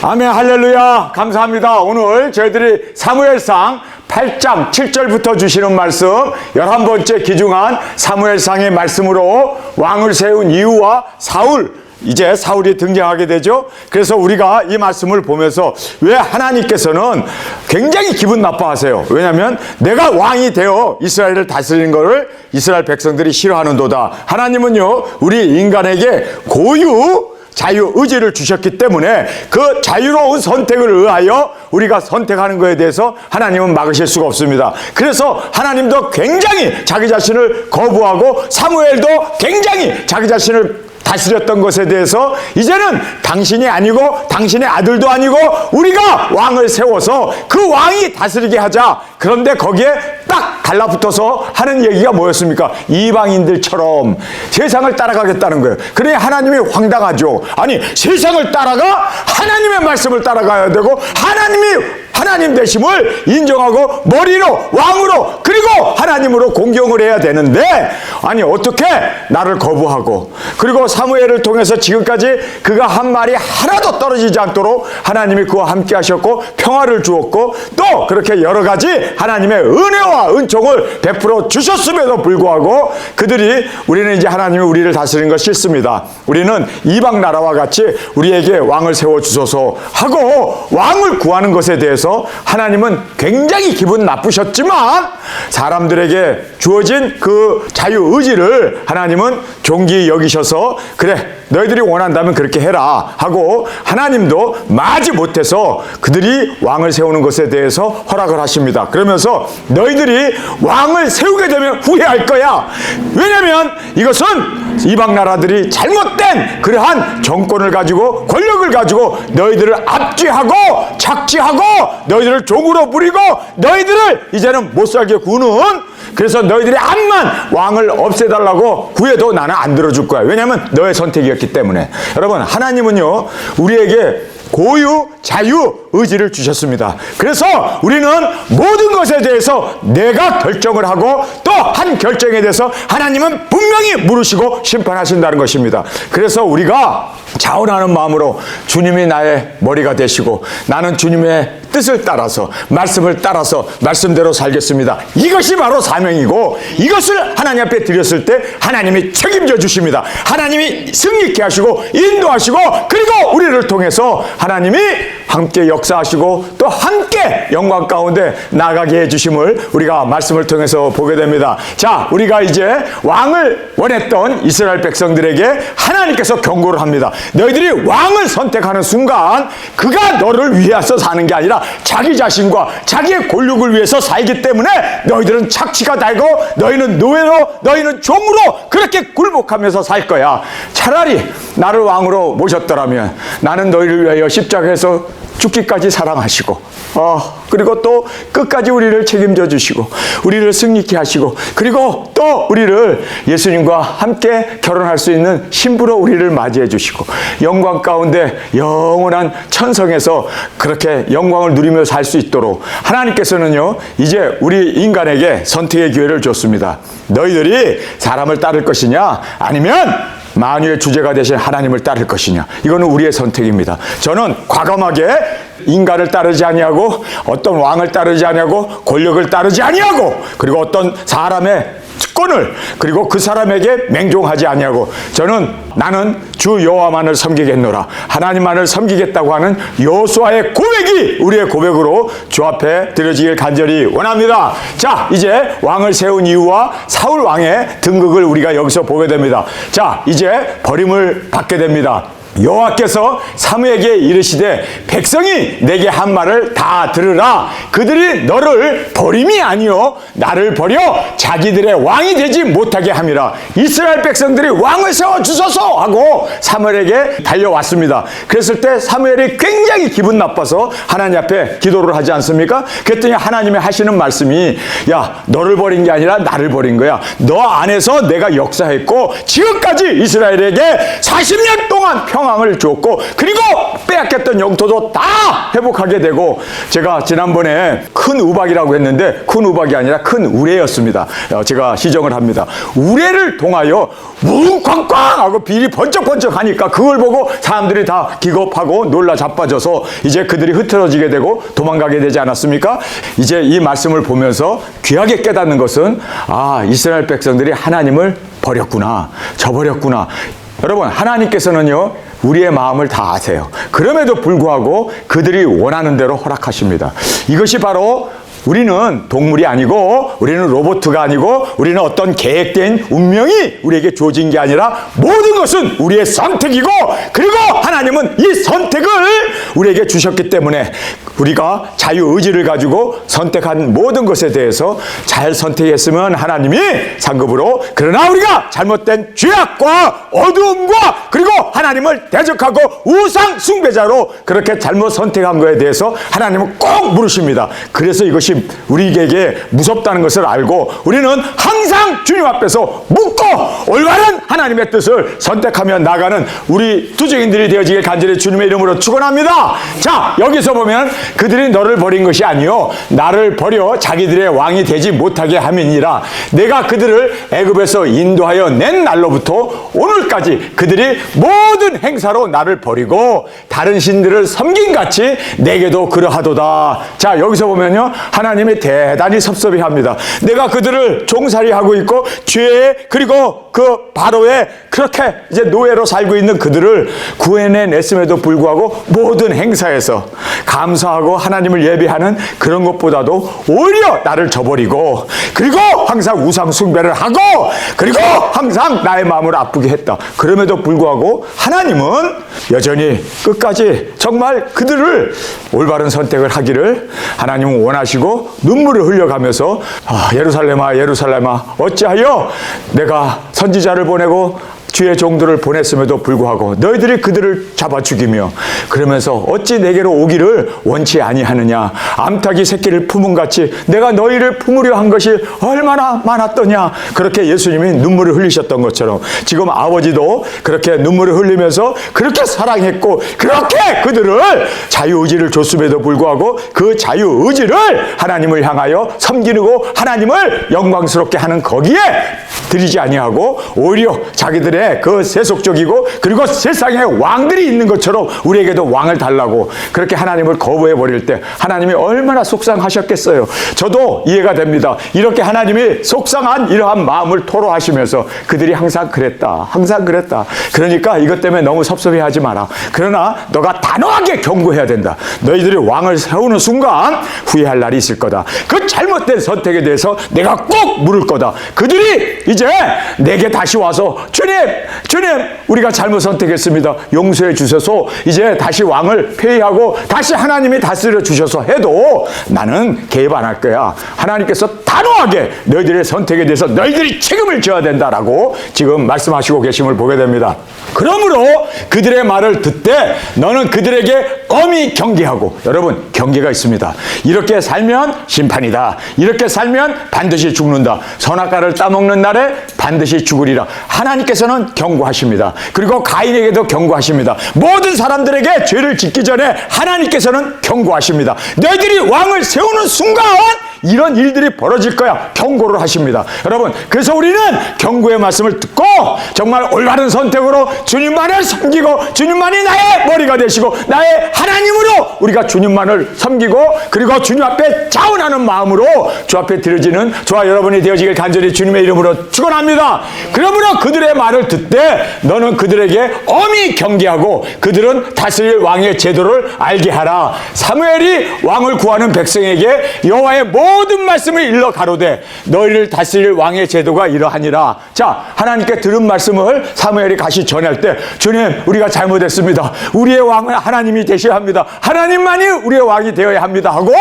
아멘, 할렐루야. 감사합니다. 오늘 저희들이 사무엘상 8장 7절부터 주시는 말씀 11번째 기중한 사무엘상의 말씀으로 왕을 세운 이유와 이제 사울이 등장하게 되죠. 그래서 우리가 이 말씀을 보면서 왜 하나님께서는 굉장히 기분 나빠하세요. 왜냐하면 내가 왕이 되어 이스라엘을 다스리는 것을 이스라엘 백성들이 싫어하는도다. 하나님은요, 우리 인간에게 고유 자유 의지를 주셨기 때문에 그 자유로운 선택을 의하여 우리가 선택하는 것에 대해서 하나님은 막으실 수가 없습니다. 그래서 하나님도 굉장히 자기 자신을 거부하고 사무엘도 굉장히 자기 자신을 다스렸던 것에 대해서 이제는 당신이 아니고 당신의 아들도 아니고 우리가 왕을 세워서 그 왕이 다스리게 하자. 그런데 거기에 딱 달라붙어서 하는 얘기가 뭐였습니까? 이방인들처럼 세상을 따라가겠다는 거예요. 그러니 하나님이 황당하죠. 아니, 세상을 따라가 하나님의 말씀을 따라가야 되고 하나님 되심을 인정하고 머리로 왕으로 그리고 하나님으로 공경을 해야 되는데, 아니 어떻게 나를 거부하고, 그리고 사무엘을 통해서 지금까지 그가 한 말이 하나도 떨어지지 않도록 하나님이 그와 함께 하셨고 평화를 주었고 또 그렇게 여러 가지 하나님의 은혜와 은총을 베풀어 주셨음에도 불구하고 우리는 이제 하나님이 우리를 다스리는 것 싫습니다. 우리는 이방 나라와 같이 우리에게 왕을 세워 주소서 하고 왕을 구하는 것에 대해서 하나님은 굉장히 기분 나쁘셨지만 사람들에게 주어진 그 자유의지를 하나님은 존귀히 여기셔서 그래, 너희들이 원한다면 그렇게 해라 하고 하나님도 마지 못해서 그들이 왕을 세우는 것에 대해서 허락을 하십니다. 그러면서 너희들이 왕을 세우게 되면 후회할 거야. 왜냐하면 이것은 이방 나라들이 잘못된 그러한 정권을 가지고 권력을 가지고 너희들을 압제하고 착취하고 너희들을 종으로 부리고 너희들을 이제는 못살게 구는, 그래서 너희들이 암만 왕을 없애달라고 구해도 나는 안 들어줄 거야. 왜냐하면 너의 선택이었기 때문에. 여러분, 하나님은요 우리에게 고유 자유 의지를 주셨습니다. 그래서 우리는 모든 것에 대해서 내가 결정을 하고 또 한 결정에 대해서 하나님은 분명히 물으시고 심판하신다는 것입니다. 그래서 우리가 자원하는 마음으로 주님이 나의 머리가 되시고 나는 주님의 뜻을 따라서 말씀을 따라서 말씀대로 살겠습니다. 이것이 바로 사명이고 이것을 하나님 앞에 드렸을 때 하나님이 책임져 주십니다. 하나님이 승리케 하시고 인도하시고 그리고 우리를 통해서 하나님이 함께 역사하시고 또 함께 영광 가운데 나가게 해주심을 우리가 말씀을 통해서 보게 됩니다. 자, 우리가 이제 왕을 원했던 이스라엘 백성들에게 하나님께서 경고를 합니다. 너희들이 왕을 선택하는 순간 그가 너를 위해서 사는 게 아니라 자기 자신과 자기의 권력을 위해서 살기 때문에 너희들은 착취가 달고 너희는 노예로 너희는 종으로 그렇게 굴복하면서 살 거야. 차라리 나를 왕으로 모셨더라면 나는 너희를 위하여 십자가에서 죽기까지 사랑하시고 그리고 또 끝까지 우리를 책임져 주시고 우리를 승리케 하시고 그리고 또 우리를 예수님과 함께 결혼할 수 있는 신부로 우리를 맞이해 주시고 영광 가운데 영원한 천성에서 그렇게 영광을 누리며 살 수 있도록 하나님께서는요 이제 우리 인간에게 선택의 기회를 줬습니다. 너희들이 사람을 따를 것이냐 아니면 만유의 주제가 되신 하나님을 따를 것이냐, 이거는 우리의 선택입니다. 저는 과감하게 인간을 따르지 아니하고 어떤 왕을 따르지 아니하고 권력을 따르지 아니하고 그리고 어떤 사람의 특권을 그리고 그 사람에게 맹종하지 아니하고 나는 주 여호와만을 섬기겠노라, 하나님만을 섬기겠다고 하는 여호수아의 고백이 우리의 고백으로 주 앞에 드려지길 간절히 원합니다. 자, 이제 왕을 세운 이유와 사울 왕의 등극을 우리가 여기서 보게 됩니다. 자, 이제 버림을 받게 됩니다. 여호와께서 사무엘에게 이르시되 백성이 내게 한 말을 다 들으라. 그들이 너를 버림이 아니요 나를 버려 자기들의 왕이 되지 못하게 함이라. 이스라엘 백성들이 왕을 세워주소서 하고 사무엘에게 달려왔습니다. 그랬을 때 사무엘이 굉장히 기분 나빠서 하나님 앞에 기도를 하지 않습니까? 그랬더니 하나님이 하시는 말씀이 야, 너를 버린 게 아니라 나를 버린 거야. 너 안에서 내가 역사했고 지금까지 이스라엘에게 40년 동안 평화 평강을 주었고, 그리고 빼앗겼던 영토도 다 회복하게 되고, 제가 지난번에 큰 우박이라고 했는데 큰 우박이 아니라 큰 우레였습니다. 제가 시정을 합니다. 우레를 통하여 뭉쾅쾅 하고 비리 번쩍번쩍 하니까 그걸 보고 사람들이 다 기겁하고 놀라 자빠져서 이제 그들이 흐트러지게 되고 도망가게 되지 않았습니까? 이제 이 말씀을 보면서 귀하게 깨닫는 것은, 아, 이스라엘 백성들이 하나님을 버렸구나, 저버렸구나. 여러분, 하나님께서는요, 우리의 마음을 다 아세요. 그럼에도 불구하고 그들이 원하는 대로 허락하십니다. 이것이 바로 우리는 동물이 아니고, 우리는 로봇가 아니고, 우리는 어떤 계획된 운명이 우리에게 주어진 게 아니라 모든 것은 우리의 선택이고, 그리고 하나님은 이 선택을 우리에게 주셨기 때문에 우리가 자유의지를 가지고 선택한 모든 것에 대해서 잘 선택했으면 하나님이 상급으로, 그러나 우리가 잘못된 죄악과 어두움과 그리고 하나님을 대적하고 우상 숭배자로 그렇게 잘못 선택한 것에 대해서 하나님은 꼭 물으십니다. 그래서 이것이 우리에게 무섭다는 것을 알고 우리는 항상 주님 앞에서 묻고 올바른 하나님의 뜻을 선택하며 나가는 우리 투쟁인들이 되어지길 간절히 주님의 이름으로 축원합니다. 자, 여기서 보면 그들이 너를 버린 것이 아니요 나를 버려 자기들의 왕이 되지 못하게 함이니라. 내가 그들을 애굽에서 인도하여 낸 날로부터 오늘까지 그들이 모든 행사로 나를 버리고 다른 신들을 섬긴같이 내게도 그러하도다. 자, 여기서 보면요, 하나님이 대단히 섭섭해합니다. 내가 그들을 종살이하고 있고 죄에, 그리고 그 바로에 그렇게 이제 노예로 살고 있는 그들을 구해내냈음에도 불구하고 모든 행사에서 감사하고 하나님을 예배하는 그런 것보다도 오히려 나를 저버리고, 그리고 항상 우상 숭배를 하고, 그리고 항상 나의 마음을 아프게 했다. 그럼에도 불구하고 하나님은 여전히 끝까지 정말 그들을 올바른 선택을 하기를 하나님은 원하시고 눈물을 흘려가면서, 아, 예루살렘아 예루살렘아 어찌하여 내가 선지자를 보내고 주의 종들을 보냈음에도 불구하고 너희들이 그들을 잡아 죽이며, 그러면서 어찌 내게로 오기를 원치 아니하느냐. 암탉이 새끼를 품음같이 내가 너희를 품으려 한 것이 얼마나 많았더냐. 그렇게 예수님이 눈물을 흘리셨던 것처럼 지금 아버지도 그렇게 눈물을 흘리면서 그렇게 사랑했고 그렇게 그들을 자유의지를 줬음에도 불구하고 그 자유의지를 하나님을 향하여 섬기고 하나님을 영광스럽게 하는 거기에 드리지 아니하고 오히려 자기들의 그 세속적이고 그리고 세상에 왕들이 있는 것처럼 우리에게도 왕을 달라고 그렇게 하나님을 거부해 버릴 때 하나님이 얼마나 속상하셨겠어요. 저도 이해가 됩니다. 이렇게 하나님이 속상한 이러한 마음을 토로하시면서 그들이 항상 그랬다, 항상 그랬다. 그러니까 이것 때문에 너무 섭섭해하지 마라. 그러나 너가 단호하게 경고해야 된다. 너희들이 왕을 세우는 순간 후회할 날이 있을 거다. 그 잘못된 선택에 대해서 내가 꼭 물을 거다. 그들이 이제 내게 다시 와서 주님 우리가 잘못 선택했습니다, 용서해 주셔서 이제 다시 왕을 폐위하고 다시 하나님이 다스려 주셔서 해도 나는 개입 안 할 거야. 하나님께서 단호하게 너희들의 선택에 대해서 너희들이 책임을 져야 된다라고 지금 말씀하시고 계심을 보게 됩니다. 그러므로 그들의 말을 듣되 너는 그들에게 엄히 경계하고, 여러분 경계가 있습니다. 이렇게 살면 심판이다, 이렇게 살면 반드시 죽는다, 선악과를 따먹는 날에 반드시 죽으리라. 하나님께서는 경고하십니다. 그리고 가인에게도 경고하십니다. 모든 사람들에게 죄를 짓기 전에 하나님께서는 경고하십니다. 너희들이 왕을 세우는 순간 이런 일들이 벌어질 거야, 경고를 하십니다. 여러분, 그래서 우리는 경고의 말씀을 듣고 정말 올바른 선택으로 주님만을 섬기고 주님만이 나의 머리가 되시고 나의 하나님으로 우리가 주님만을 섬기고 그리고 주님 앞에 자원하는 마음으로 주 앞에 드려지는 저와 여러분이 되어지길 간절히 주님의 이름으로 축원합니다. 그러므로 그들의 말을 듣되 너는 그들에게 엄히 경계하고 그들은 다스릴 왕의 제도를 알게 하라. 사무엘이 왕을 구하는 백성에게 여호와의 모든 말씀을 일러 가로되 너희를 다스릴 왕의 제도가 이러하니라. 자, 하나님께 들은 말씀을 사무엘이 다시 전할 때 주님 우리가 잘못했습니다, 우리의 왕은 하나님이 되셔야 합니다, 하나님만이 우리의 왕이 되어야 합니다 하고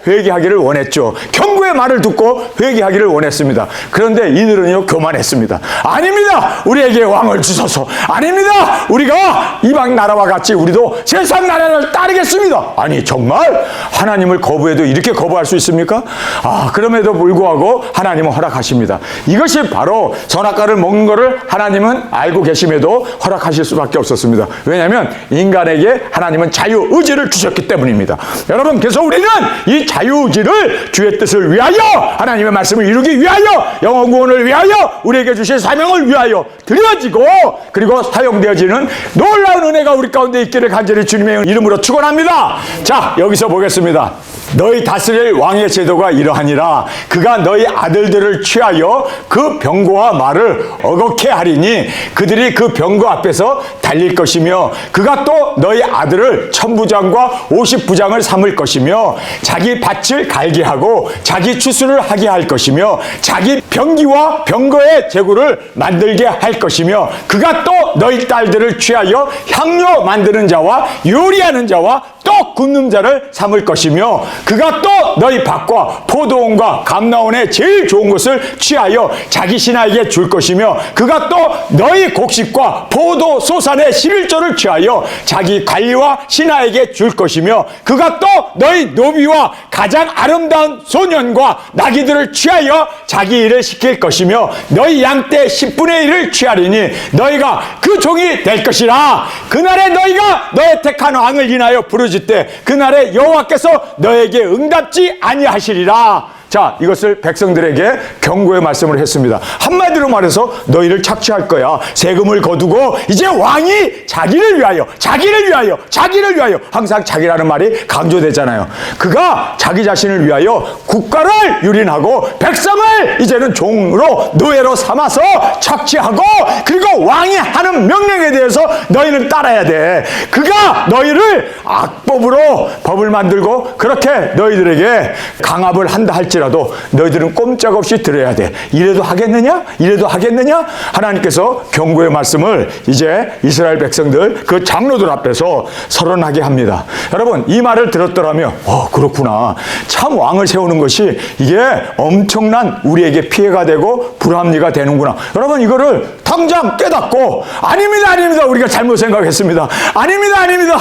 회개하기를 원했죠. 경고의 경고의 말을 듣고 회개하기를 원했습니다. 그런데 이들은요 교만했습니다. 아닙니다. 우리에게 왕을 주소서. 아닙니다. 우리가 이방 나라와 같이 우리도 세상 나라를 따르겠습니다. 아니 정말 하나님을 거부해도 이렇게 거부할 수 있습니까? 그럼에도 불구하고 하나님은 허락하십니다. 이것이 바로 선악과를 먹는 것을 하나님은 알고 계심에도 허락하실 수밖에 없었습니다. 왜냐하면 인간에게 하나님은 자유의지를 주셨기 때문입니다. 여러분, 그래서 우리는 이 자유의지를 주의 뜻을 위하여, 하나님의 말씀을 이루기 위하여, 영혼 구원을 위하여, 우리에게 주신 사명을 위하여 드려지고, 그리고 사용되어지는 놀라운 은혜가 우리 가운데 있기를 간절히 주님의 이름으로 축원합니다. 자, 여기서 보겠습니다. 너희 다스릴 왕의 제도가 이러하니라. 그가 너희 아들들을 취하여 그 병거와 말을 어겁게 하리니 그들이 그 병거 앞에서 달릴 것이며, 그가 또 너희 아들을 1000부장과 50부장을 삼을 것이며, 자기 밭을 갈게 하고 자기 추수를 하게 할 것이며, 자기 병기와 병거의 제구를 만들게 할 것이며, 그가 또 너희 딸들을 취하여 향료 만드는 자와 요리하는 자와 또 굽는 자를 삼을 것이며, 그가 또 너희 밭과 포도원과 감나원의 제일 좋은 것을 취하여 자기 신하에게 줄 것이며, 그가 또 너희 곡식과 포도 소산의 11조를 취하여 자기 관리와 신하에게 줄 것이며, 그가 또 너희 노비와 가장 아름다운 소년과 나귀들을 취하여 자기 일을 시킬 것이며, 너희 양떼 10분의 1을 취하리니 너희가 그 종이 될 것이라. 그날에 너희가 너의 택한 왕을 인하여 부르짖되 그날에 여호와께서 너에게 응답지 아니하시리라. 자, 이것을 백성들에게 경고의 말씀을 했습니다. 한마디로 말해서 너희를 착취할 거야. 세금을 거두고 이제 왕이 자기를 위하여, 자기를 위하여, 자기를 위하여, 항상 자기라는 말이 강조되잖아요. 그가 자기 자신을 위하여 국가를 유린하고 백성을 이제는 종으로 노예로 삼아서 착취하고, 그리고 왕이 하는 명령에 대해서 너희는 따라야 돼. 그가 너희를 악법으로 법을 만들고 그렇게 너희들에게 강압을 한다 할지라도 너희들은 꼼짝없이 들어야 돼. 이래도 하겠느냐? 이래도 하겠느냐? 하나님께서 경고의 말씀을 이제 이스라엘 백성들 그 장로들 앞에서 서론하게 합니다. 여러분, 이 말을 들었더라면 그렇구나. 참 왕을 세우는 것이 이게 엄청난 우리에게 피해가 되고 불합리가 되는구나. 여러분, 이거를 당장 깨닫고 아닙니다, 아닙니다. 우리가 잘못 생각했습니다. 아닙니다, 아닙니다.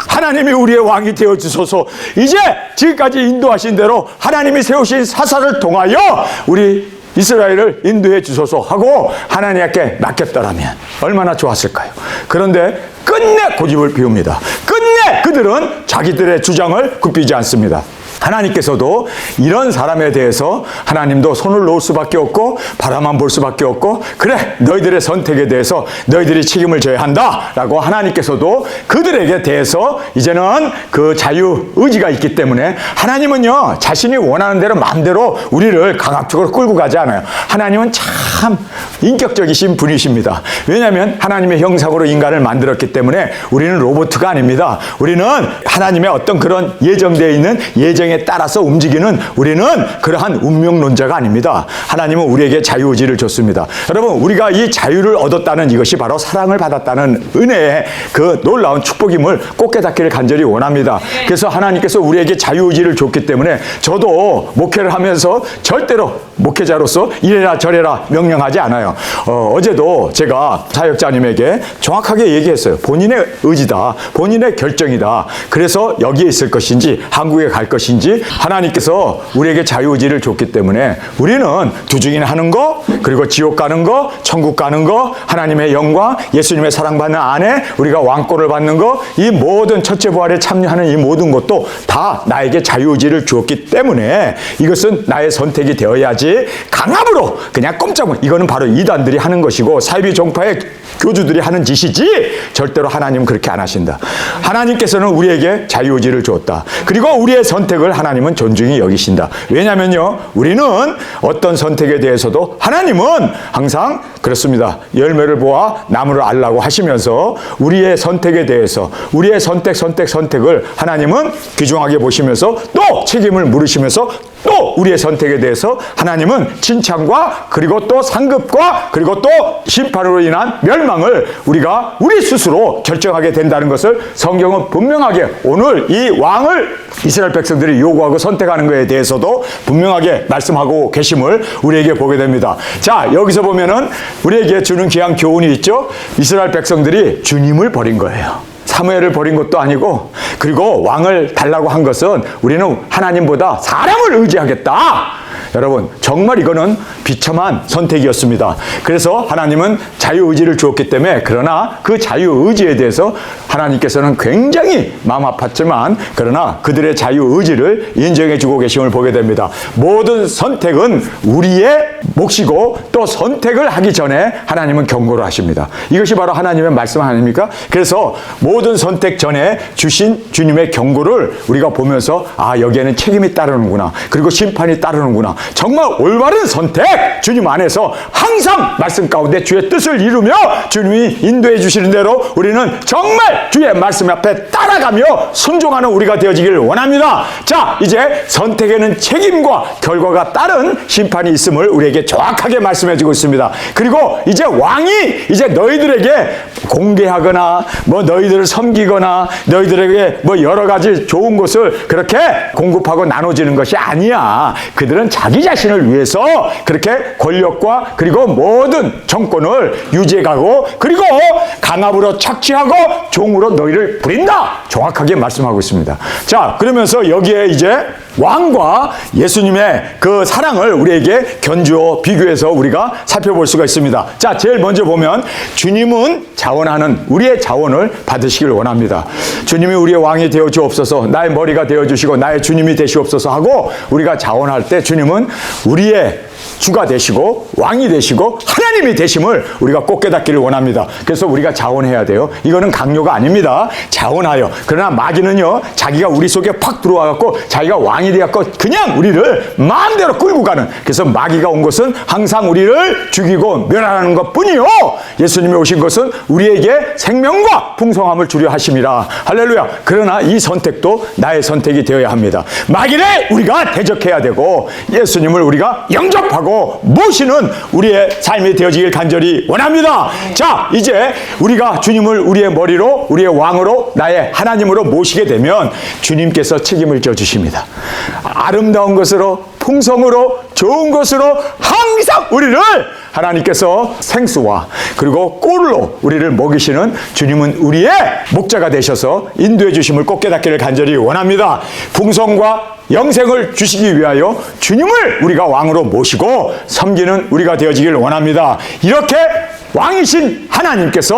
하나님이 우리의 왕이 되어주소서. 이제 지금까지 인도하신 대로 하나님이 세우신 사사를 통하여 우리 이스라엘을 인도해 주소서 하고 하나님께 맡겼더라면 얼마나 좋았을까요? 그런데 끝내 고집을 피웁니다. 끝내 그들은 자기들의 주장을 굽히지 않습니다. 하나님께서도 이런 사람에 대해서 하나님도 손을 놓을 수밖에 없고 바라만 볼 수밖에 없고, 그래 너희들의 선택에 대해서 너희들이 책임을 져야 한다 라고 하나님께서도 그들에게 대해서 이제는 그 자유의지가 있기 때문에, 하나님은요 자신이 원하는 대로 마음대로 우리를 강압적으로 끌고 가지 않아요. 하나님은 참 인격적이신 분이십니다. 왜냐하면 하나님의 형상으로 인간을 만들었기 때문에 우리는 로봇가 아닙니다. 우리는 하나님의 어떤 그런 예정되어 있는 예정에 따라서 움직이는, 우리는 그러한 운명론자가 아닙니다. 하나님은 우리에게 자유의지를 줬습니다. 여러분, 우리가 이 자유를 얻었다는 이것이 바로 사랑을 받았다는 은혜의 그 놀라운 축복임을 꼭 깨닫기를 간절히 원합니다. 그래서 하나님께서 우리에게 자유의지를 줬기 때문에 저도 목회를 하면서 절대로 목회자로서 이래라 저래라 명령하지 않아요. 어제도 제가 사역자님에게 정확하게 얘기했어요. 본인의 의지다, 본인의 결정이다. 그래서 여기에 있을 것인지 한국에 갈 것인지 하나님께서 우리에게 자유의지를 줬기 때문에 우리는 두중인 하는 거, 그리고 지옥 가는 거, 천국 가는 거, 하나님의 영광, 예수님의 사랑받는 안에 우리가 왕권을 받는 거, 이 모든 첫째 부활에 참여하는 이 모든 것도 다 나에게 자유의지를 주었기 때문에 이것은 나의 선택이 되어야지 강압으로 그냥 꼼짝을, 이거는 바로 이단들이 하는 것이고 사이비 종파의 교주들이 하는 짓이지 절대로 하나님은 그렇게 안 하신다. 하나님께서는 우리에게 자유의지를 주었다. 그리고 우리의 선택을 하나님은 존중히 여기신다. 왜냐면요, 우리는 어떤 선택에 대해서도 하나님은 항상 그렇습니다. 열매를 보아 나무를 알라고 하시면서 우리의 선택에 대해서 우리의 선택을 하나님은 귀중하게 보시면서 또 또 책임을 물으시면서 또 우리의 선택에 대해서 하나님은 칭찬과 그리고 또 상급과 그리고 또 심판으로 인한 멸망을 우리가 우리 스스로 결정하게 된다는 것을 성경은 분명하게 오늘 이 왕을 이스라엘 백성들이 요구하고 선택하는 것에 대해서도 분명하게 말씀하고 계심을 우리에게 보게 됩니다. 자, 여기서 보면은 우리에게 주는 귀한 교훈이 있죠. 이스라엘 백성들이 주님을 버린 거예요. 사무엘을 버린 것도 아니고, 그리고 왕을 달라고 한 것은 우리는 하나님보다 사람을 의지하겠다. 여러분, 정말 이거는 비참한 선택이었습니다. 그래서 하나님은 자유의지를 주었기 때문에, 그러나 그 자유의지에 대해서 하나님께서는 굉장히 마음 아팠지만, 그러나 그들의 자유의지를 인정해 주고 계심을 보게 됩니다. 모든 선택은 우리의 몫이고, 또 선택을 하기 전에 하나님은 경고를 하십니다. 이것이 바로 하나님의 말씀 아닙니까? 그래서 모든 선택 전에 주신 주님의 경고를 우리가 보면서, 아, 여기에는 책임이 따르는구나, 그리고 심판이 따르는구나. 정말 올바른 선택, 주님 안에서 항상 말씀 가운데 주의 뜻을 이루며 주님이 인도해 주시는 대로 우리는 정말 주의 말씀 앞에 따라가며 순종하는 우리가 되어지기를 원합니다. 자, 이제 선택에는 책임과 결과가 따른 심판이 있음을 우리에게 정확하게 말씀해 주고 있습니다. 그리고 이제 왕이 이제 너희들에게 공개하거나 뭐 너희들을 섬기거나 너희들에게 뭐 여러 가지 좋은 것을 그렇게 공급하고 나눠주는 것이 아니야. 그들은 자기 자신을 위해서 그렇게 권력과 그리고 모든 정권을 유지해가고, 그리고 강압으로 착취하고 종으로 너희를 부린다. 정확하게 말씀하고 있습니다. 자, 그러면서 여기에 이제 왕과 예수님의 그 사랑을 우리에게 견주어 비교해서 우리가 살펴볼 수가 있습니다. 자, 제일 먼저 보면 주님은 자원하는 우리의 자원을 받으시길 원합니다. 주님이 우리의 왕이 되어 주옵소서, 나의 머리가 되어 주시고 나의 주님이 되시옵소서 하고 우리가 자원할 때 주님은 우리의 주가 되시고 왕이 되시고 하나님이 되심을 우리가 꼭 깨닫기를 원합니다. 그래서 우리가 자원해야 돼요. 이거는 강요가 아닙니다. 자원하여. 그러나 마귀는요, 자기가 우리 속에 팍 들어와갖고 자기가 왕이 되었고 그냥 우리를 마음대로 끌고 가는, 그래서 마귀가 온 것은 항상 우리를 죽이고 멸하는 것 뿐이요, 예수님이 오신 것은 우리에게 생명과 풍성함을 주려 하심이라. 할렐루야. 그러나 이 선택도 나의 선택이 되어야 합니다. 마귀를 우리가 대적해야 되고 예수님을 우리가 영접하고 모시는 우리의 삶이 되어지길 간절히 원합니다. 자, 이제 우리가 주님을 우리의 머리로 우리의 왕으로 나의 하나님으로 모시게 되면 주님께서 책임을 져주십니다. 아름다운 것으로 풍성으로 좋은 것으로 항상 우리를 하나님께서 생수와 그리고 꿀로 우리를 먹이시는 주님은 우리의 목자가 되셔서 인도해 주심을 꼭 깨닫기를 간절히 원합니다. 풍성과 영생을 주시기 위하여 주님을 우리가 왕으로 모시고 섬기는 우리가 되어지기를 원합니다. 이렇게 왕이신 하나님께서,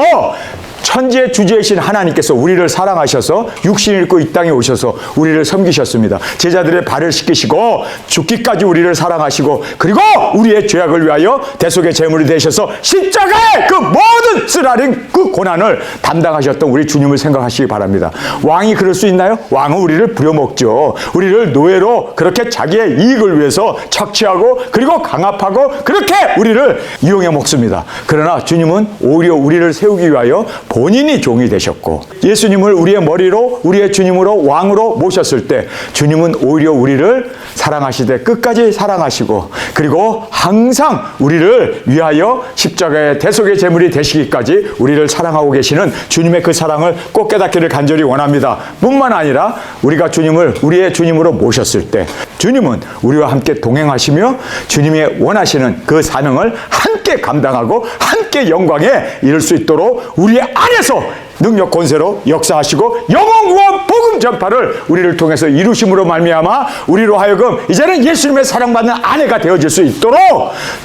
천지의 주제이신 하나님께서 우리를 사랑하셔서 육신을 입고 이 땅에 오셔서 우리를 섬기셨습니다. 제자들의 발을 씻기시고 죽기까지 우리를 사랑하시고, 그리고 우리의 죄악을 위하여 대속의 제물이 되셔서 십자가의 그 모든 쓰라린 그 고난을 담당하셨던 우리 주님을 생각하시기 바랍니다. 왕이 그럴 수 있나요? 왕은 우리를 부려먹죠. 우리를 노예로 그렇게 자기의 이익을 위해서 착취하고 그리고 강압하고 그렇게 우리를 이용해 먹습니다. 그러나 주님은 오히려 우리를 세우기 위하여 본인이 종이 되셨고, 예수님을 우리의 머리로 우리의 주님으로 왕으로 모셨을 때 주님은 오히려 우리를 사랑하시되 끝까지 사랑하시고, 그리고 항상 우리를 위하여 십자가의 대속의 제물이 되시기까지 우리를 사랑하고 계시는 주님의 그 사랑을 꼭 깨닫기를 간절히 원합니다. 뿐만 아니라 우리가 주님을 우리의 주님으로 모셨을 때 주님은 우리와 함께 동행하시며 주님이 원하시는 그 사명을 함께 감당하고 함께 영광에 이를 수 있도록 우리의 안에서 능력 권세로 역사하시고 영원 구원 복음 전파를 우리를 통해서 이루심으로 말미암아 우리로 하여금 이제는 예수님의 사랑받는 아내가 되어질 수 있도록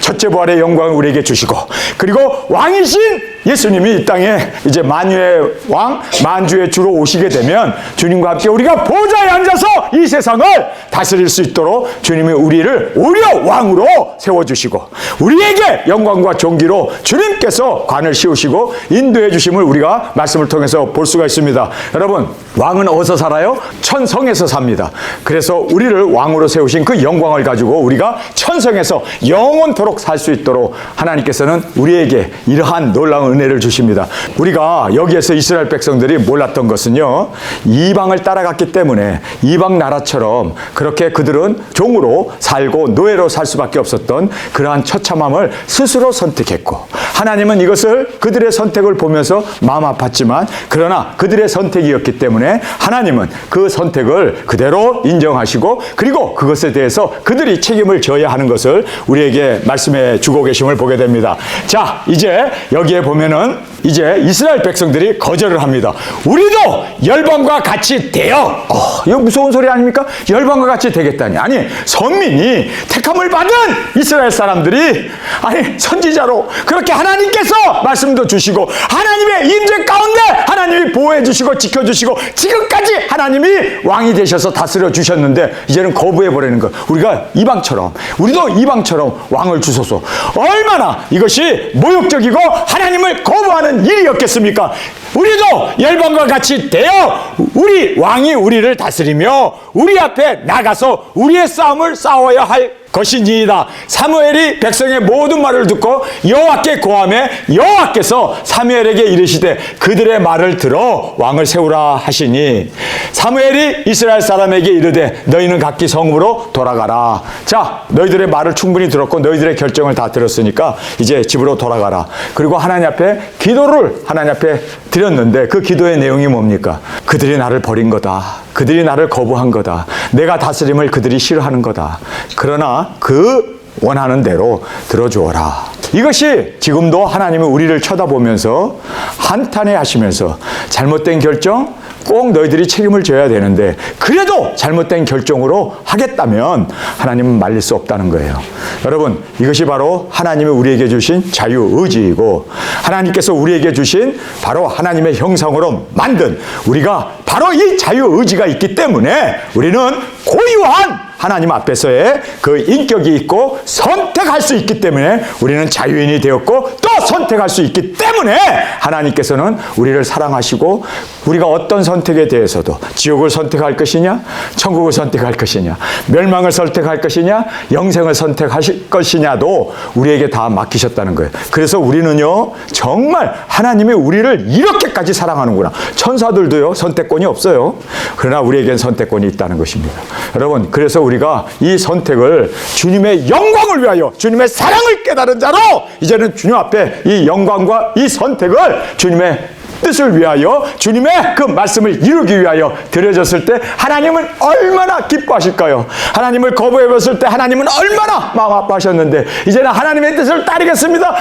첫째 부활의 영광을 우리에게 주시고, 그리고 왕이신 예수님이 이 땅에 이제 만유의 왕, 만주의 주로 오시게 되면 주님과 함께 우리가 보좌에 앉아서 이 세상을 다스릴 수 있도록 주님이 우리를 오히려 왕으로 세워주시고 우리에게 영광과 존귀로 주님께서 관을 씌우시고 인도해 주심을 우리가 말씀을 통해서 볼 수가 있습니다. 여러분, 왕은 어디서 살아요? 천성에서 삽니다. 그래서 우리를 왕으로 세우신 그 영광을 가지고 우리가 천성에서 영원토록 살 수 있도록 하나님께서는 우리에게 이러한 놀라운 은혜를 주십니다. 우리가 여기에서 이스라엘 백성들이 몰랐던 것은요, 이방을 따라갔기 때문에 이방 나라처럼 그렇게 그들은 종으로 살고 노예로 살 수밖에 없었던 그러한 처참함을 스스로 선택했고, 하나님은 이것을 그들의 선택을 보면서 마음 아팠지만, 그러나 그들의 선택이었기 때문에 하나님은 그 선택을 그대로 인정하시고, 그리고 그것에 대해서 그들이 책임을 져야 하는 것을 우리에게 말씀해 주고 계심을 보게 됩니다. 자, 이제 여기에 보면은 이제 이스라엘 백성들이 거절을 합니다. 우리도 열방과 같이 되어. 이거 무서운 소리 아닙니까? 열방과 같이 되겠다니. 아니, 선민이 택함을 받은 이스라엘 사람들이, 아니, 선지자로 그렇게 하나님께서 말씀도 주시고 하나님의 임재 가운데 하나님이 보호해 주시고 지켜주시고 지금까지 하나님이 왕이 되셔서 다스려 주셨는데 이제는 거부해 버리는 것. 우리가 이방처럼, 우리도 이방처럼 왕을 주소서. 얼마나 이것이 모욕적이고 하나님을 거부하는 일이었겠습니까? 우리도 열방과 같이 되어 우리 왕이 우리를 다스리며 우리 앞에 나가서 우리의 싸움을 싸워야 할 것이니이다. 사무엘이 백성의 모든 말을 듣고 여호와께 고하매 여호와께서 사무엘에게 이르시되 그들의 말을 들어 왕을 세우라 하시니, 사무엘이 이스라엘 사람에게 이르되 너희는 각기 성읍으로 돌아가라. 자, 너희들의 말을 충분히 들었고 너희들의 결정을 다 들었으니까 이제 집으로 돌아가라. 그리고 하나님 앞에 기도를 하나님 앞에 드렸는데 그 기도의 내용이 뭡니까? 그들이 나를 버린 거다. 그들이 나를 거부한 거다. 내가 다스림을 그들이 싫어하는 거다. 그러나 그 원하는 대로 들어주어라. 이것이 지금도 하나님은 우리를 쳐다보면서 한탄해 하시면서 잘못된 결정 꼭 너희들이 책임을 져야 되는데, 그래도 잘못된 결정으로 하겠다면 하나님은 말릴 수 없다는 거예요. 여러분, 이것이 바로 하나님이 우리에게 주신 자유의지이고, 하나님께서 우리에게 주신 바로 하나님의 형상으로 만든, 우리가 바로 이 자유의지가 있기 때문에 우리는 고유한 하나님 앞에서의 그 인격이 있고 선택할 수 있기 때문에 우리는 자유인이 되었고, 또 선택할 수 있기 때문에 하나님께서는 우리를 사랑하시고, 우리가 어떤 선택에 대해서도 지옥을 선택할 것이냐, 천국을 선택할 것이냐, 멸망을 선택할 것이냐, 영생을 선택하실 것이냐도 우리에게 다 맡기셨다는 거예요. 그래서 우리는요, 정말 하나님이 우리를 이렇게까지 사랑하는구나. 천사들도요, 선택권이 없어요. 그러나 우리에겐 선택권이 있다는 것입니다. 여러분, 그래서 우리가 이 선택을 주님의 영광을 위하여, 주님의 사랑을 깨달은 자로 이제는 주님 앞에 이 영광과 이 선택을 주님의 뜻을 위하여, 주님의 그 말씀을 이루기 위하여 드려졌을 때 하나님은 얼마나 기뻐하실까요? 하나님을 거부해봤을 때 하나님은 얼마나 마음 아파하셨는데, 이제는 하나님의 뜻을 따르겠습니다.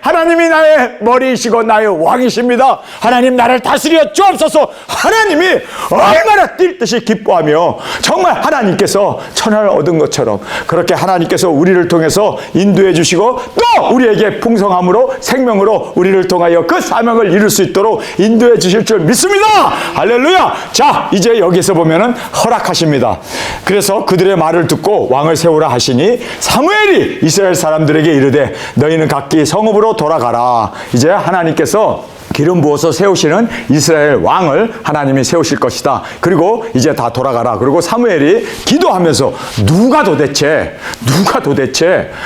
하나님이 나의 머리이시고 나의 왕이십니다. 하나님 나를 다스려 주옵소서. 하나님이 얼마나 뛸 듯이 기뻐하며, 정말 하나님께서 천하를 얻은 것처럼 그렇게 하나님께서 우리를 통해서 인도해 주시고, 또 우리에게 풍성함으로 생명으로 우리를 통하여 그 사명을 이룰 수 있도록 인도해 주실 줄 믿습니다. 할렐루야. 자, 이제 여기서 보면은 허락하십니다. 그래서 그들의 말을 듣고 왕을 세우라 하시니, 사무엘이 이스라엘 사람들에게 이르되 너희는 각기 성읍으로 돌아가라. 이제 하나님께서 기름 부어서 세우시는 이스라엘 왕을 하나님이 세우실 것이다. 그리고 이제 다 돌아가라. 그리고 사무엘이 기도하면서 누가 도대체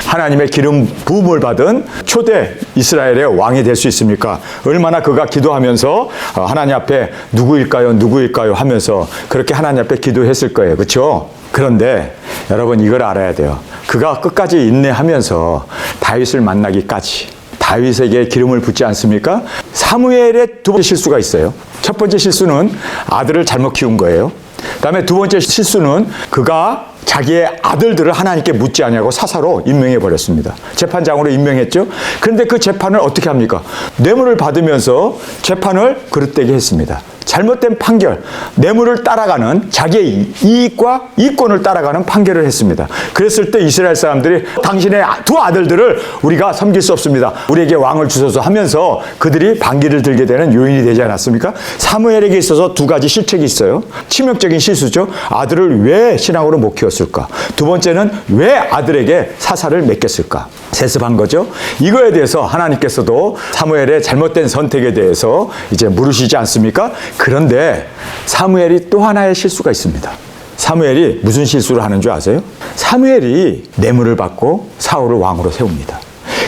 하나님의 기름 부음을 받은 초대 이스라엘의 왕이 될 수 있습니까? 얼마나 그가 기도하면서 하나님 앞에 누구일까요 하면서 그렇게 하나님 앞에 기도했을 거예요. 그렇죠? 그런데 여러분, 이걸 알아야 돼요. 그가 끝까지 인내하면서 다윗을 만나기까지, 다윗에게 기름을 붓지 않습니까? 사무엘의 두 번째 실수가 있어요. 첫 번째 실수는 아들을 잘못 키운 거예요. 그다음에 두 번째 실수는 그가 자기의 아들들을 하나님께 묻지 않냐고 사사로 임명해 버렸습니다. 재판장으로 임명했죠. 그런데 그 재판을 어떻게 합니까? 뇌물을 받으면서 재판을 그릇되게 했습니다. 잘못된 판결, 뇌물을 따라가는, 자기의 이익과 이권을 따라가는 판결을 했습니다. 그랬을 때 이스라엘 사람들이 당신의 두 아들들을 우리가 섬길 수 없습니다. 우리에게 왕을 주소서 하면서 그들이 반기를 들게 되는 요인이 되지 않았습니까? 사무엘에게 있어서 두 가지 실책이 있어요. 치명적인 실수죠. 아들을 왜 신앙으로 못 키웠어요? 되었을까? 두 번째는 왜 아들에게 사사를 맡겼을까? 세습한 거죠. 이거에 대해서 하나님께서도 사무엘의 잘못된 선택에 대해서 이제 물으시지 않습니까? 그런데 사무엘이 또 하나의 실수가 있습니다. 사무엘이 무슨 실수를 하는 줄 아세요? 사무엘이 뇌물을 받고 사울을 왕으로 세웁니다.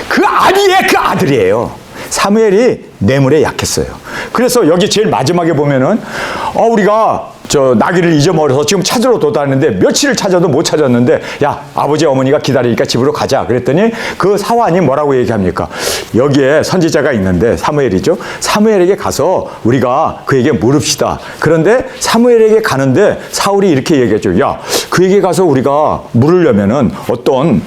그 아비의 그 아들이에요. 사무엘이 뇌물에 약했어요. 그래서 여기 제일 마지막에 보면은 우리가 나귀를 잊어버려서 지금 찾으러 돌아다니는데 며칠을 찾아도 못 찾았는데 야, 아버지 어머니가 기다리니까 집으로 가자 그랬더니 그 사환이 뭐라고 얘기합니까? 여기에 선지자가 있는데 사무엘이죠. 사무엘에게 가서 우리가 그에게 물읍시다. 그런데 사무엘에게 가는데 사울이 이렇게 얘기했죠. 야, 그에게 가서 우리가 물으려면은 어떤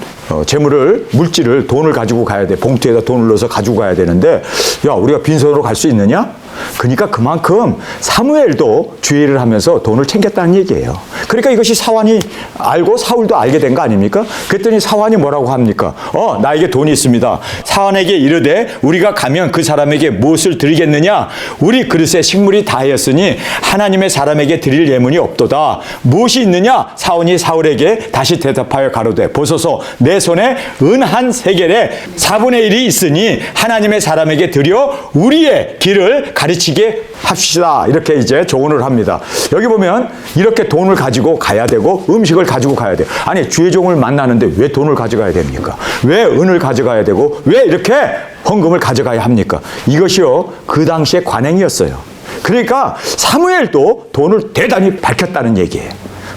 물질을 돈을 가지고 가야 돼. 봉투에다 돈을 넣어서 가지고 가야 되는데 야, 우리가 빈손으로 갈 수 있느냐? 그러니까 그만큼 사무엘도 주의를 하면서 돈을 챙겼다는 얘기예요. 그러니까 이것이 사환이 알고 사울도 알게 된 거 아닙니까? 그랬더니 사환이 뭐라고 합니까? 나에게 돈이 있습니다. 사환에게 이르되 우리가 가면 그 사람에게 무엇을 드리겠느냐? 우리 그릇에 식물이 다하였으니 하나님의 사람에게 드릴 예문이 없도다. 무엇이 있느냐? 사원이 사울에게 다시 대답하여 가로되 보소서 내 손에 은 한 세겔에 4분의 1이 있으니 하나님의 사람에게 드려 우리의 길을 가르치게 합시다. 이렇게 이제 조언을 합니다. 여기 보면 이렇게 돈을 가지고 가야 되고 음식을 가지고 가야 돼요. 아니, 주의 종을 만나는데 왜 돈을 가져가야 됩니까? 왜 은을 가져가야 되고 왜 이렇게 헌금을 가져가야 합니까? 이것이요, 그 당시의 관행이었어요. 그러니까 사무엘도 돈을 대단히 밝혔다는 얘기예요.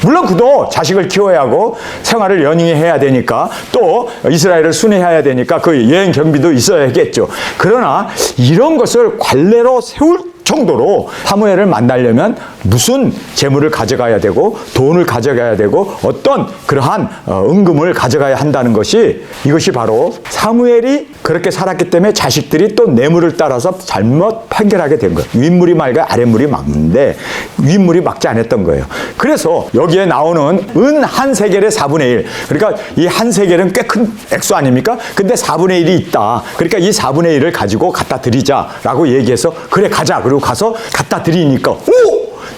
물론 그도 자식을 키워야 하고 생활을 영위해야 되니까 또 이스라엘을 순회해야 되니까 그 여행 경비도 있어야겠죠. 그러나 이런 것을 관례로 세울 정도로 사무엘을 만나려면 무슨 재물을 가져가야 되고 돈을 가져가야 되고 어떤 그러한 은금을 가져가야 한다는 것이 이것이 바로 사무엘이 그렇게 살았기 때문에 자식들이 또 뇌물을 따라서 잘못 판결하게 된 거예요. 윗물이 맑아야 아랫물이 막는데 윗물이 막지 않았던 거예요. 그래서 여기에 나오는 은 한 세겔의 4분의 1. 그러니까 이 한 세겔은 꽤 큰 액수 아닙니까? 근데 4분의 1이 있다. 그러니까 이 4분의 1을 가지고 갖다 드리자라고 얘기해서 그래 가자. 그리고 가서 갖다 드리니까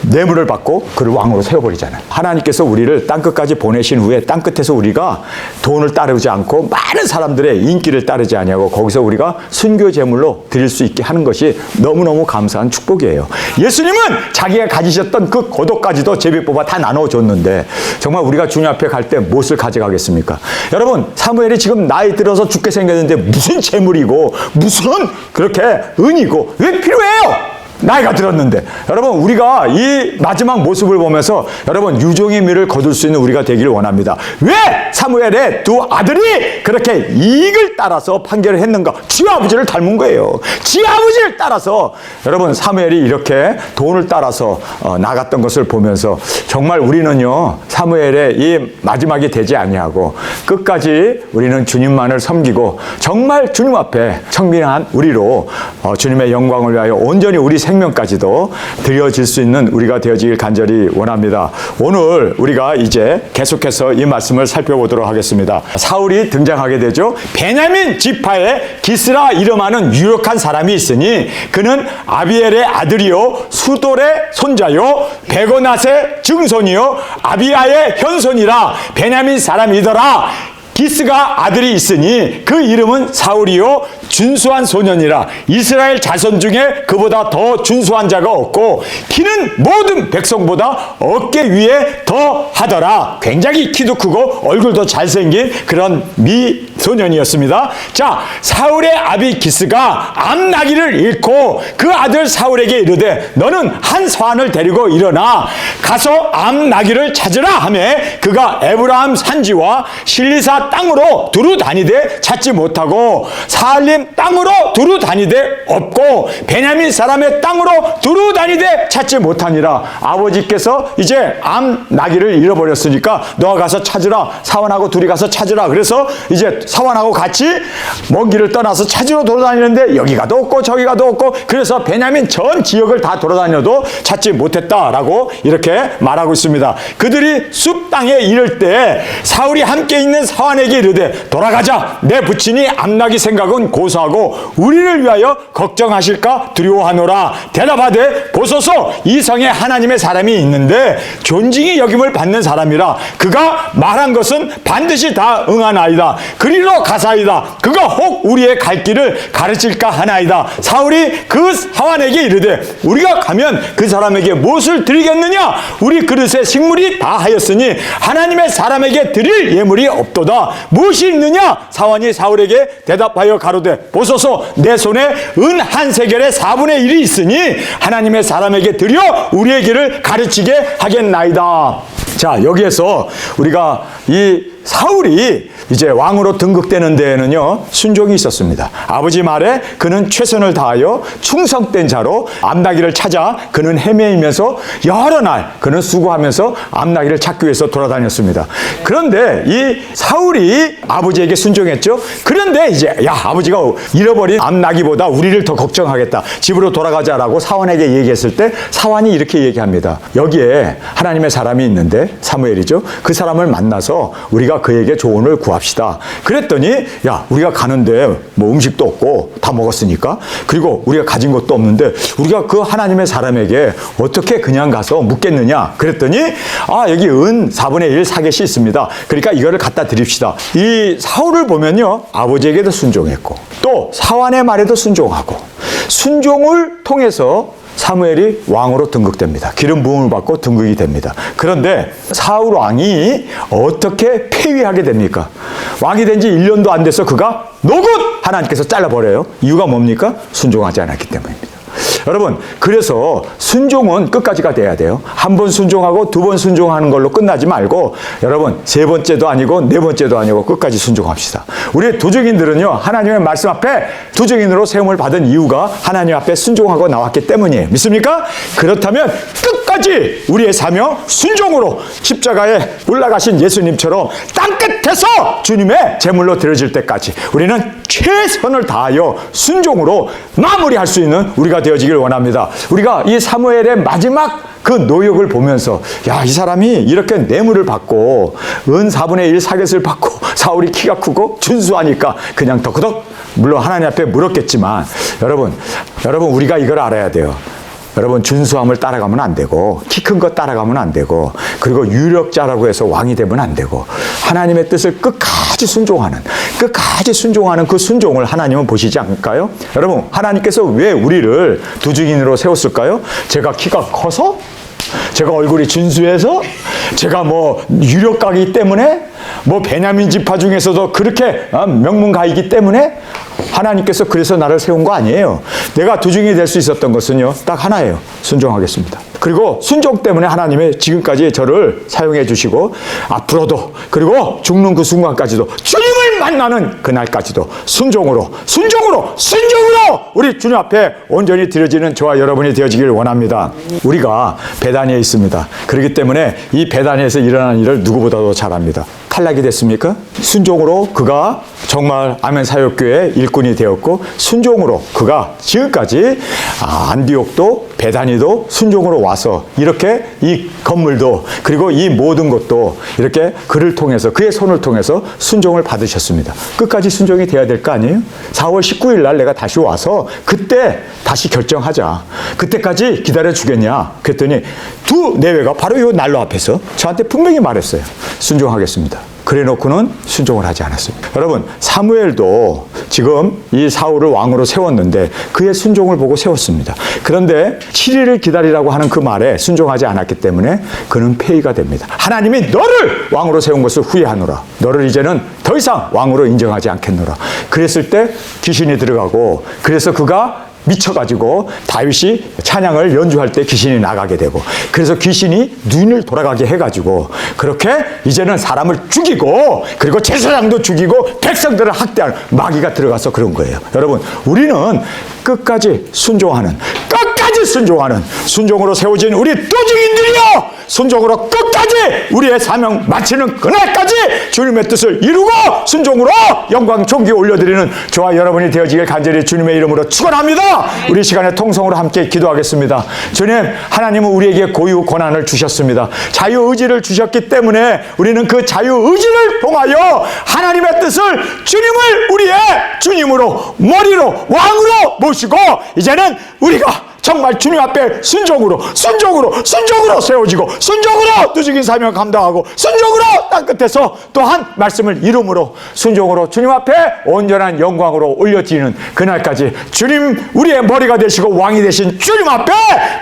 뇌물을 받고 그를 왕으로 세워버리잖아요. 하나님께서 우리를 땅끝까지 보내신 후에 땅끝에서 우리가 돈을 따르지 않고 많은 사람들의 인기를 따르지 아니하고 거기서 우리가 순교 제물로 드릴 수 있게 하는 것이 너무너무 감사한 축복이에요. 예수님은 자기가 가지셨던 그 고도까지도 제비 뽑아 다 나눠줬는데 정말 우리가 주님 앞에 갈 때 무엇을 가져가겠습니까? 여러분, 사무엘이 지금 나이 들어서 죽게 생겼는데 무슨 재물이고 무슨 그렇게 은이고 왜 필요해요? 나이가 들었는데. 여러분, 우리가 이 마지막 모습을 보면서 여러분 유종의 미를 거둘 수 있는 우리가 되기를 원합니다. 왜 사무엘의 두 아들이 그렇게 이익을 따라서 판결을 했는가? 지 아버지를 닮은 거예요. 지 아버지를 따라서 여러분 사무엘이 이렇게 돈을 따라서 나갔던 것을 보면서 정말 우리는요 사무엘의 이 마지막이 되지 아니하고 끝까지 우리는 주님만을 섬기고 정말 주님 앞에 청빈한 우리로 주님의 영광을 위하여 온전히 우리 생명까지도 드려질 수 있는 우리가 되어지길 간절히 원합니다. 오늘 우리가 이제 계속해서 이 말씀을 살펴보도록 하겠습니다. 사울이 등장하게 되죠. 베냐민 지파에 기스라 이름하는 유력한 사람이 있으니 그는 아비엘의 아들이요 수돌의 손자요 베고낫의 증손이요 아비아의 현손이라 베냐민 사람이더라. 기스가 아들이 있으니 그 이름은 사울이요 준수한 소년이라. 이스라엘 자손 중에 그보다 더 준수한 자가 없고 키는 모든 백성보다 어깨 위에 더 하더라. 굉장히 키도 크고 얼굴도 잘생긴 그런 미소년이었습니다. 자, 사울의 아비 기스가 암나기를 잃고 그 아들 사울에게 이르되 너는 한 사환을 데리고 일어나 가서 암나기를 찾으라 하며 그가 에브라임 산지와 실리사 땅으로 두루 다니되 찾지 못하고 사알림 땅으로 두루 다니되 없고 베냐민 사람의 땅으로 두루 다니되 찾지 못하니라. 아버지께서 이제 암 나귀를 잃어버렸으니까 너가 가서 찾으라. 사환하고 둘이 가서 찾으라. 그래서 이제 사환하고 같이 먼 길을 떠나서 찾으러 돌아다니는데 여기 가도 없고 저기 가도 없고 그래서 베냐민 전 지역을 다 돌아다녀도 찾지 못했다라고 이렇게 말하고 있습니다. 그들이 숲 땅에 이를 때 사울이 함께 있는 사환에게 이르되 돌아가자. 내 부친이 암나기 생각은 곧 보소하고 우리를 위하여 걱정하실까 두려워하노라. 대답하되 보소서 이 성에 하나님의 사람이 있는데 존중이 여김을 받는 사람이라. 그가 말한 것은 반드시 다 응하나이다. 그리로 가사이다. 그가 혹 우리의 갈 길을 가르칠까 하나이다. 사울이 그 하완에게 이르되 우리가 가면 그 사람에게 무엇을 드리겠느냐? 우리 그릇에 식물이 다 하였으니 하나님의 사람에게 드릴 예물이 없도다. 무엇이 있느냐? 사환이 사울에게 대답하여 가로되 보소서 내 손에 은 한 세겔의 4분의 1이 있으니 하나님의 사람에게 드려 우리의 길을 가르치게 하겠나이다. 자, 여기에서 우리가 이 사울이 이제 왕으로 등극되는 데에는요 순종이 있었습니다. 아버지 말에 그는 최선을 다하여 충성된 자로 암나기를 찾아 그는 헤매이면서 여러 날 그는 수고하면서 암나기를 찾기 위해서 돌아다녔습니다. 그런데 이 사울이 아버지에게 순종했죠. 그런데 이제 야, 아버지가 잃어버린 암나기보다 우리를 더 걱정하겠다. 집으로 돌아가자라고 사환에게 얘기했을 때 사환이 이렇게 얘기합니다. 여기에 하나님의 사람이 있는데 사무엘이죠. 그 사람을 만나서 우리가 그에게 조언을 구합시다. 그랬더니 야, 우리가 가는데 뭐 음식도 없고 다 먹었으니까, 그리고 우리가 가진 것도 없는데 우리가 그 하나님의 사람에게 어떻게 그냥 가서 묻겠느냐. 그랬더니 아, 여기 은 4분의 1 사겟이 있습니다. 그러니까 이거를 갖다 드립시다. 이 사울을 보면요 아버지에게도 순종했고 또 사환의 말에도 순종하고, 순종을 통해서 사무엘이 왕으로 등극됩니다. 기름 부음을 받고 등극이 됩니다. 그런데 사울 왕이 어떻게 폐위하게 됩니까? 왕이 된 지 1년도 안 돼서 그가 노굿 하나님께서 잘라버려요. 이유가 뭡니까? 순종하지 않았기 때문입니다. 여러분, 그래서 순종은 끝까지가 돼야 돼요. 한 번 순종하고 두 번 순종하는 걸로 끝나지 말고 여러분 세 번째도 아니고 네 번째도 아니고 끝까지 순종합시다. 우리 도적인들은요 하나님의 말씀 앞에 도적인으로 세움을 받은 이유가 하나님 앞에 순종하고 나왔기 때문이에요. 믿습니까? 그렇다면 끝까지 우리의 사명 순종으로 십자가에 올라가신 예수님처럼 땅끝에서 주님의 제물로 드려질 때까지 우리는 최선을 다하여 순종으로 마무리할 수 있는 우리가 되어지길 원합니다. 우리가 이 사무엘의 마지막 그 노역을 보면서 야, 이 사람이 이렇게 뇌물을 받고 은 4분의 1 사겟을 받고 사울이 키가 크고 준수하니까 그냥 덕덕 물론 하나님 앞에 물었겠지만 여러분 우리가 이걸 알아야 돼요. 여러분, 준수함을 따라가면 안 되고 키 큰 거 따라가면 안 되고 그리고 유력자라고 해서 왕이 되면 안 되고 하나님의 뜻을 끝까지 순종하는 그 순종을 하나님은 보시지 않을까요? 여러분, 하나님께서 왜 우리를 두증인으로 세웠을까요? 제가 키가 커서? 제가 얼굴이 준수해서? 제가 뭐 유력가이기 때문에? 뭐 베냐민 지파 중에서도 그렇게 명문가이기 때문에? 하나님께서 그래서 나를 세운 거 아니에요. 내가 두증이 될 수 있었던 것은요 딱 하나예요. 순종하겠습니다. 그리고 순종 때문에 하나님이 지금까지 저를 사용해 주시고 앞으로도 그리고 죽는 그 순간까지도 주님을 만나는 그날까지도 순종으로 우리 주님 앞에 온전히 드려지는 저와 여러분이 되어지길 원합니다. 우리가 베다니에 있습니다. 그렇기 때문에 이 베다니에서 일어나는 일을 누구보다도 잘 압니다. 탈락이 됐습니까? 순종으로 그가 정말 아멘 사역교회 일꾼이 되었고, 순종으로 그가 지금까지 안디옥도 베다니도 순종으로 와서 이렇게 이 건물도 그리고 이 모든 것도 이렇게 그를 통해서 그의 손을 통해서 순종을 받으셨습니다. 끝까지 순종이 돼야 될 거 아니에요? 4월 19일 날 내가 다시 와서 그때 다시 결정하자. 그때까지 기다려 주겠냐? 그랬더니 두 내외가 바로 이 난로 앞에서 저한테 분명히 말했어요. 순종하겠습니다. 그래 놓고는 순종을 하지 않았습니다. 여러분, 사무엘도 지금 이 사울을 왕으로 세웠는데 그의 순종을 보고 세웠습니다. 그런데 7일을 기다리라고 하는 그 말에 순종하지 않았기 때문에 그는 폐위가 됩니다. 하나님이 너를 왕으로 세운 것을 후회하노라. 너를 이제는 더 이상 왕으로 인정하지 않겠노라. 그랬을 때 귀신이 들어가고, 그래서 그가 미쳐가지고 다윗이 찬양을 연주할 때 귀신이 나가게 되고, 그래서 귀신이 눈을 돌아가게 해가지고 그렇게 이제는 사람을 죽이고 그리고 제사장도 죽이고 백성들을 학대하는 마귀가 들어가서 그런 거예요. 여러분, 우리는 끝까지 순종하는 순종으로 세워진 우리 도중인들이여, 순종으로 끝까지 우리의 사명 마치는 그날까지 주님의 뜻을 이루고 순종으로 영광 존귀 올려드리는 저와 여러분이 되어지길 간절히 주님의 이름으로 축원합니다. 우리 시간에 통성으로 함께 기도하겠습니다. 주님, 하나님은 우리에게 고유 권한을 주셨습니다. 자유의지를 주셨기 때문에 우리는 그 자유의지를 통하여 하나님의 뜻을 주님을 우리의 주님으로 머리로 왕으로 모시고 이제는 우리가 정말 주님 앞에 순종으로 세워지고 순종으로 누적인 사명을 감당하고 순종으로 땅끝에서 또한 말씀을 이름으로 순종으로 주님 앞에 온전한 영광으로 올려지는 그날까지 주님 우리의 머리가 되시고 왕이 되신 주님 앞에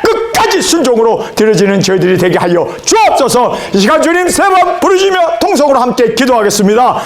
끝까지 순종으로 드려지는 저희들이 되게 하여 주옵소서. 이 시간 주님 세 번 부르시며 통성으로 함께 기도하겠습니다.